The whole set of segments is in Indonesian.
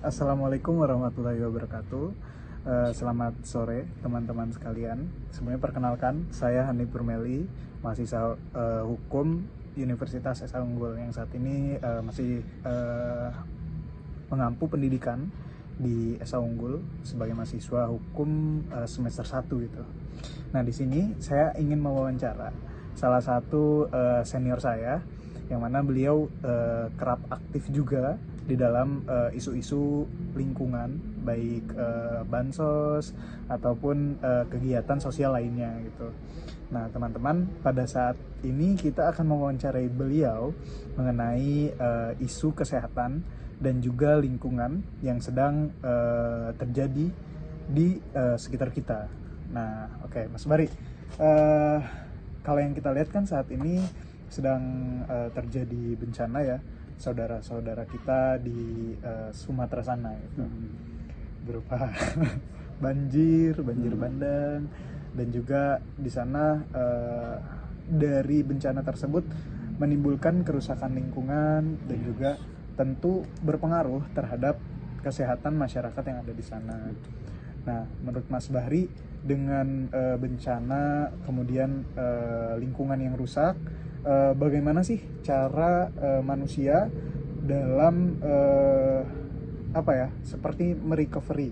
Assalamualaikum warahmatullahi wabarakatuh. Selamat sore teman-teman sekalian. Sebenarnya perkenalkan, saya Hanif Burmeli, mahasiswa hukum Universitas Esa Unggul yang saat ini masih mengampu pendidikan di Esa Unggul sebagai mahasiswa hukum semester 1 gitu. Nah, di sini saya ingin mewawancara salah satu senior saya yang mana beliau kerap aktif juga di dalam isu-isu lingkungan, baik bansos ataupun kegiatan sosial lainnya gitu. Nah, teman-teman, pada saat ini kita akan mewawancarai beliau mengenai isu kesehatan dan juga lingkungan yang sedang terjadi di sekitar kita. Nah, oke, Mas Bari, kalau yang kita lihat kan saat ini sedang terjadi bencana ya, saudara-saudara kita di Sumatera sana gitu. Berupa banjir bandang, dan juga di sana dari bencana tersebut menimbulkan kerusakan lingkungan dan juga tentu berpengaruh terhadap kesehatan masyarakat yang ada di sana. Nah, menurut Mas Bahri, dengan bencana kemudian lingkungan yang rusak, bagaimana sih cara manusia dalam seperti merecovery,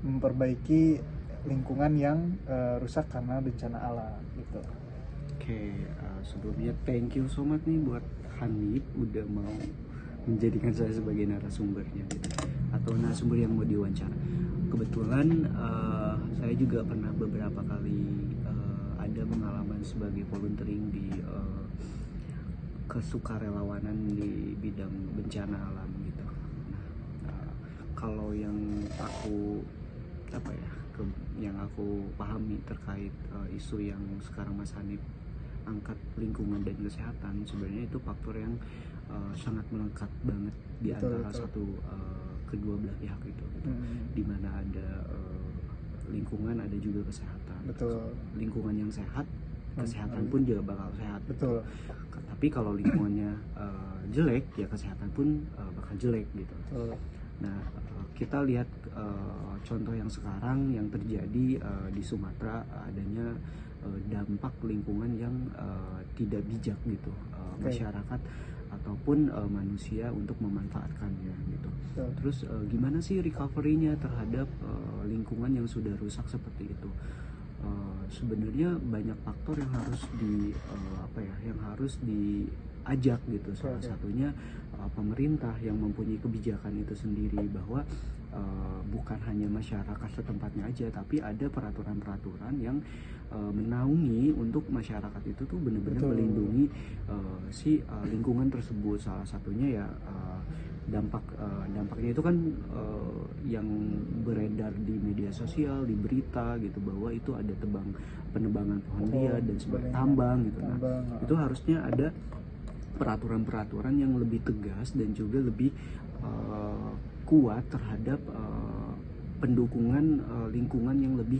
memperbaiki lingkungan yang rusak karena bencana alam gitu. Oke, sebelumnya thank you so much nih buat Hanif udah mau menjadikan saya sebagai narasumbernya gitu, atau narasumber yang mau diwawancara. Kebetulan saya juga pernah beberapa kali ada pengalaman sebagai volunteering di kesukarelawanan di bidang bencana alam gitu. Nah, kalau yang aku yang aku pahami terkait isu yang sekarang Mas Hanif angkat, lingkungan dan kesehatan, sebenarnya itu faktor yang sangat melekat banget di antara kedua belah pihak itu gitu. Dimana ada lingkungan, ada juga kesehatan. Betul. Lingkungan yang sehat, kesehatan pun juga bakal sehat. Betul. Tapi kalau lingkungannya jelek, ya kesehatan pun bakal jelek gitu. Nah, kita lihat contoh yang sekarang yang terjadi di Sumatera, adanya dampak lingkungan yang tidak bijak gitu, masyarakat ataupun manusia untuk memanfaatkannya gitu. Terus gimana sih recovery-nya terhadap lingkungan yang sudah rusak seperti itu? Sebenarnya banyak faktor yang harus diajak gitu. Salah satunya pemerintah yang mempunyai kebijakan itu sendiri, bahwa bukan hanya masyarakat setempatnya aja, tapi ada peraturan-peraturan yang menaungi untuk masyarakat itu tuh benar-benar melindungi lingkungan tersebut. Salah satunya ya dampaknya itu kan yang beredar di media sosial, di berita gitu, bahwa itu ada penebangan pohon liar dan sebagai tambang gitu. Nah, itu harusnya ada peraturan-peraturan yang lebih tegas dan juga lebih kuat terhadap pendukungan lingkungan yang lebih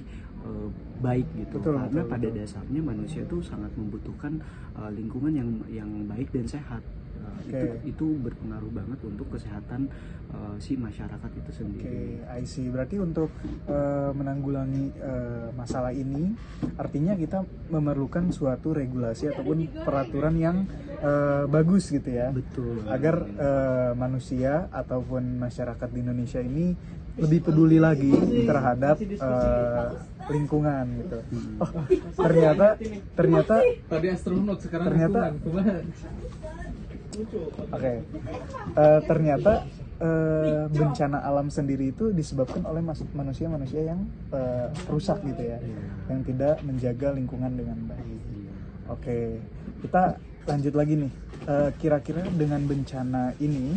baik gitu. Karena pada dasarnya manusia tuh sangat membutuhkan lingkungan yang baik dan sehat. Itu berpengaruh banget untuk kesehatan si masyarakat itu sendiri. I see. Berarti untuk menanggulangi masalah ini, artinya kita memerlukan suatu regulasi ataupun peraturan yang bagus gitu ya. Betul. Agar manusia ataupun masyarakat di Indonesia ini lebih peduli lagi terhadap lingkungan gitu. Oh, ternyata tadi astronot, sekarang lingkungan. Oke. Ternyata bencana alam sendiri itu disebabkan oleh manusia-manusia yang rusak gitu ya, yang tidak menjaga lingkungan dengan baik. Oke, kita lanjut lagi nih. Kira-kira dengan bencana ini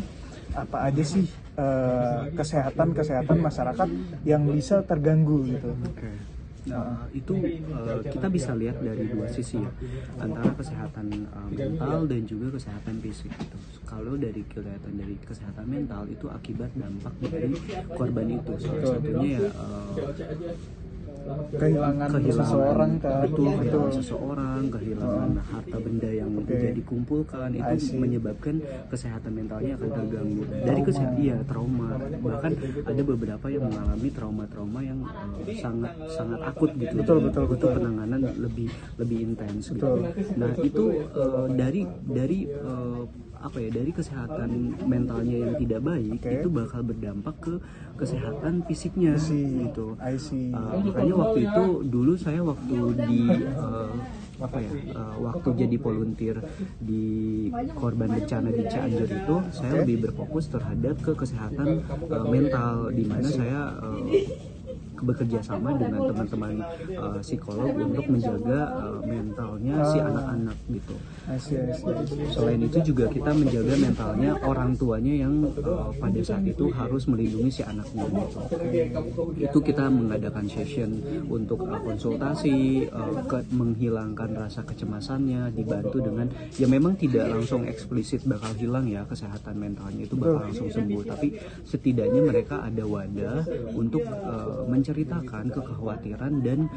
apa aja sih kesehatan masyarakat yang bisa terganggu gitu? Nah, itu kita bisa lihat dari dua sisi ya, antara kesehatan mental dan juga kesehatan fisik gitu. Kalau kelihatan dari kesehatan mental, itu akibat dampak dari korban itu. Salah satunya ya kehilangan seseorang kan, kehilangan seseorang, kehilangan harta benda yang sudah dikumpulkan, itu menyebabkan kesehatan mentalnya akan terganggu. Dari trauma, bahkan ada beberapa yang mengalami trauma-trauma yang sangat akut gitu. Betul. Itu penanganan lebih intens gitu. Nah itu dari kesehatan mentalnya yang tidak baik, itu bakal berdampak ke kesehatan fisiknya gitu. Makanya waktu itu dulu saya waktu di waktu jadi volunteer di korban bencana di Cianjur itu, saya lebih berfokus terhadap ke kesehatan mental, di mana saya bekerja sama dengan teman-teman psikolog untuk menjaga mentalnya si anak-anak gitu. Selain itu juga kita menjaga mentalnya orang tuanya yang pada saat itu harus melindungi si anaknya gitu. Itu kita mengadakan session untuk konsultasi, menghilangkan rasa kecemasannya, dibantu dengan ya memang tidak langsung eksplisit bakal hilang ya kesehatan mentalnya itu bakal langsung sembuh, tapi setidaknya mereka ada wadah untuk menceritakan kekhawatiran dan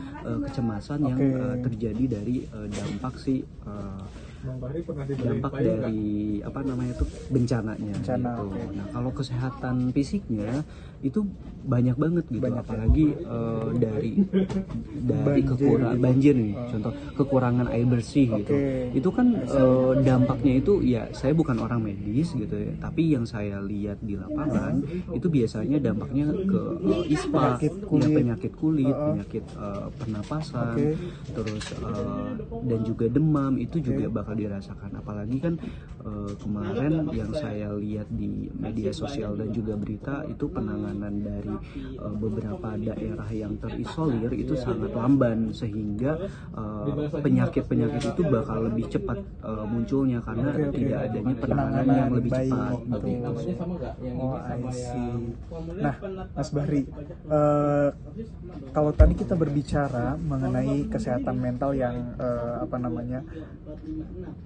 kecemasan yang terjadi dari dampak dari bencananya gitu. Nah kalau kesehatan fisiknya itu banyak banget gitu, apalagi dari banjir nih, contoh kekurangan air bersih gitu. Itu kan dampaknya itu ya, saya bukan orang medis gitu ya, tapi yang saya lihat di lapangan itu biasanya dampaknya ke ISPA, penyakit kulit, penyakit pernapasan, terus dan juga demam itu juga bakal dirasakan. Apalagi kan kemarin yang saya lihat di media sosial dan juga berita itu penanganan dari beberapa daerah yang terisolir itu sangat lamban, sehingga penyakit-penyakit itu bakal lebih cepat munculnya karena tidak adanya penanganan yang lebih cepat gitu. Nah, Mas Bahri, kalau tadi kita berbicara mengenai kesehatan mental yang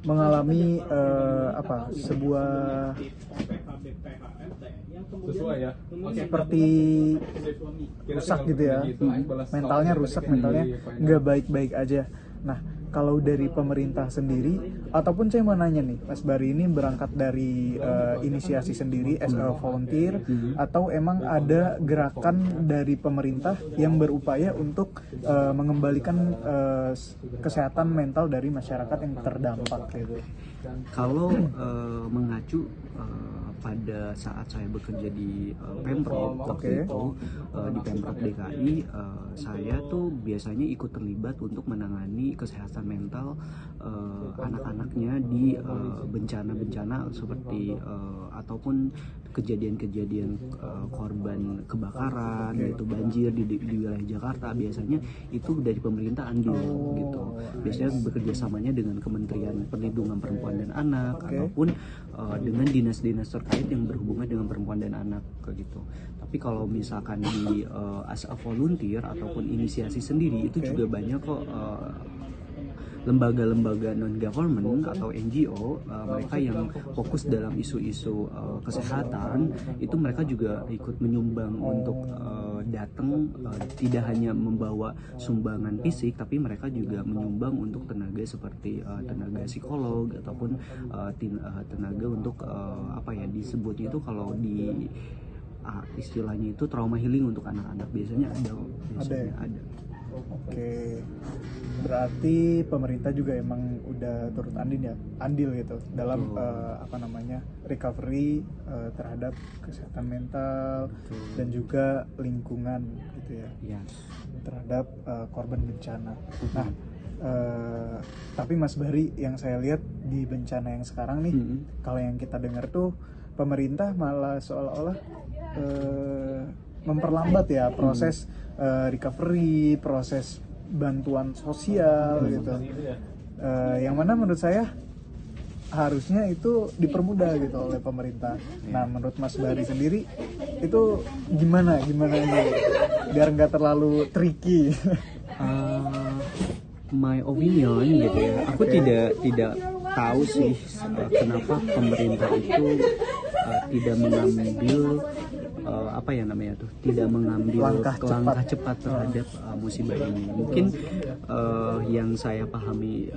mengalami sebuah seperti rusak gitu ya, mentalnya rusak, mentalnya nggak baik-baik aja. Nah, kalau dari pemerintah sendiri, ataupun saya mau nanya nih, Mas Bahri ini berangkat dari inisiasi sendiri as a volunteer, atau emang ada gerakan dari pemerintah yang berupaya untuk mengembalikan kesehatan mental dari masyarakat yang terdampak gitu? Kalau mengacu pada saat saya bekerja di Pemprov waktu itu, di Pemprov DKI, saya tuh biasanya ikut terlibat untuk menangani kesehatan mental anak-anaknya di bencana-bencana seperti ataupun kejadian-kejadian korban kebakaran gitu, banjir di wilayah Jakarta. Biasanya itu dari pemerintah andil gitu. Biasanya bekerja samanya dengan Kementerian Perlindungan Perempuan dan Anak ataupun dengan dinas-dinas terkait yang berhubungan dengan perempuan dan anak kayak gitu. Tapi kalau misalkan di as a volunteer ataupun inisiasi sendiri, itu juga banyak kok lembaga-lembaga non-government atau NGO, mereka yang fokus dalam isu-isu kesehatan, itu mereka juga ikut menyumbang untuk datang, tidak hanya membawa sumbangan fisik, tapi mereka juga menyumbang untuk tenaga seperti tenaga psikolog ataupun tenaga untuk disebutnya itu kalau di istilahnya itu trauma healing untuk anak-anak, biasanya ada. Oke, berarti pemerintah juga emang udah turut andil gitu dalam recovery terhadap kesehatan mental dan juga lingkungan gitu ya, terhadap korban bencana. Nah, tapi Mas Bahri, yang saya lihat di bencana yang sekarang nih, kalau yang kita dengar tuh pemerintah malah seolah-olah memperlambat ya proses recovery, proses bantuan sosial gitu. Yang mana menurut saya harusnya itu dipermudah gitu oleh pemerintah. Nah, menurut Mas Bahri sendiri itu gimana ini biar nggak terlalu tricky? My opinion gitu ya, aku tidak tahu sih kenapa pemerintah itu tidak mengambil apa ya namanya tuh, tidak mengambil langkah cepat terhadap musibah ini. Mungkin yang saya pahami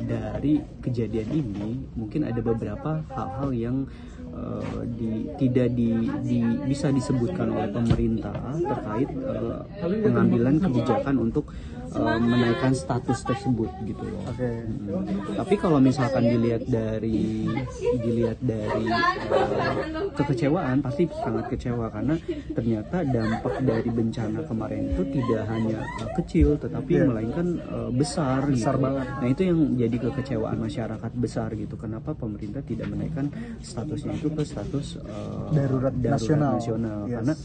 dari kejadian ini, mungkin ada beberapa hal-hal yang tidak bisa disebutkan oleh pemerintah terkait pengambilan kebijakan untuk menaikkan status tersebut gitu loh. Tapi kalau misalkan dilihat dari kekecewaan, pasti sangat kecewa karena ternyata dampak dari bencana kemarin itu tidak hanya kecil tetapi melainkan besar gitu. Nah itu yang jadi kekecewaan masyarakat besar gitu. Kenapa pemerintah tidak menaikkan statusnya itu ke status darurat nasional. Karena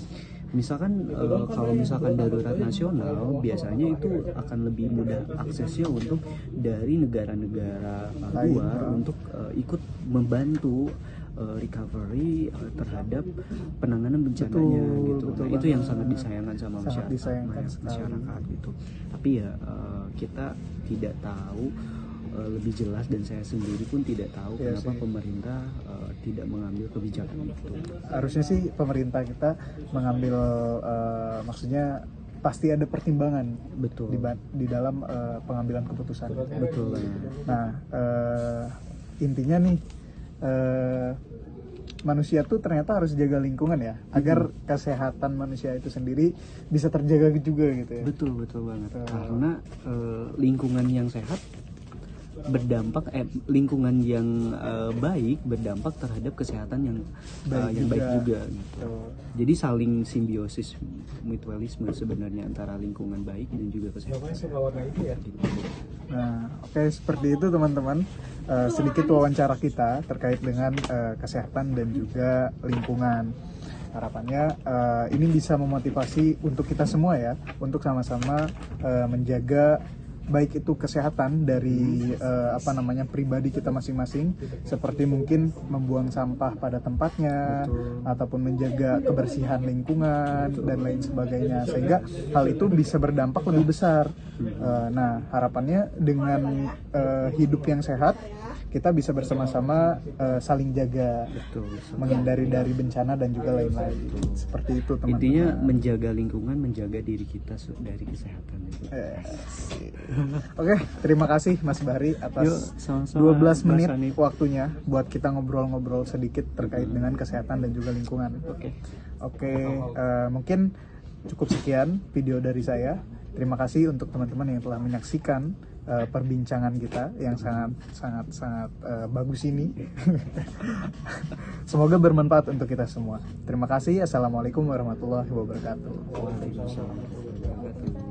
misalkan kalau misalkan darurat nasional biasanya itu akan lebih mudah aksesnya untuk dari negara-negara luar untuk ikut membantu recovery terhadap penanganan bencananya gitu. Nah, itu yang sangat disayangkan sama masyarakat gitu. Tapi ya kita tidak tahu lebih jelas, dan saya sendiri pun tidak tahu kenapa pemerintah tidak mengambil kebijakan itu. Harusnya sih pemerintah kita mengambil maksudnya pasti ada pertimbangan di dalam pengambilan keputusan. Betul. Nah intinya nih manusia tuh ternyata harus jaga lingkungan ya, agar kesehatan manusia itu sendiri bisa terjaga juga gitu ya. Betul banget. Karena lingkungan yang sehat berdampak lingkungan yang baik berdampak terhadap kesehatan yang baik juga gitu. Jadi saling simbiosis, mutualisme sebenarnya antara lingkungan baik dan juga kesehatan. Nah, oke, seperti itu teman-teman, sedikit wawancara kita terkait dengan kesehatan dan juga lingkungan. Harapannya ini bisa memotivasi untuk kita semua ya, untuk sama-sama menjaga baik itu kesehatan dari pribadi kita masing-masing, seperti mungkin membuang sampah pada tempatnya, ataupun menjaga kebersihan lingkungan dan lain sebagainya, sehingga hal itu bisa berdampak lebih besar. Nah, harapannya dengan hidup yang sehat, kita bisa bersama-sama saling jaga, menghindari dari bencana dan juga lain-lain. Seperti itu teman-teman. Intinya menjaga lingkungan, menjaga diri kita dari kesehatan. Oke, terima kasih Mas Bahri atas 12 menit waktunya buat kita ngobrol-ngobrol sedikit terkait dengan kesehatan dan juga lingkungan. Oke, mungkin cukup sekian video dari saya. Terima kasih untuk teman-teman yang telah menyaksikan perbincangan kita yang sangat bagus ini. Semoga bermanfaat untuk kita semua. Terima kasih. Assalamualaikum warahmatullahi wabarakatuh. Waalaikumsalam warahmatullahi wabarakatuh.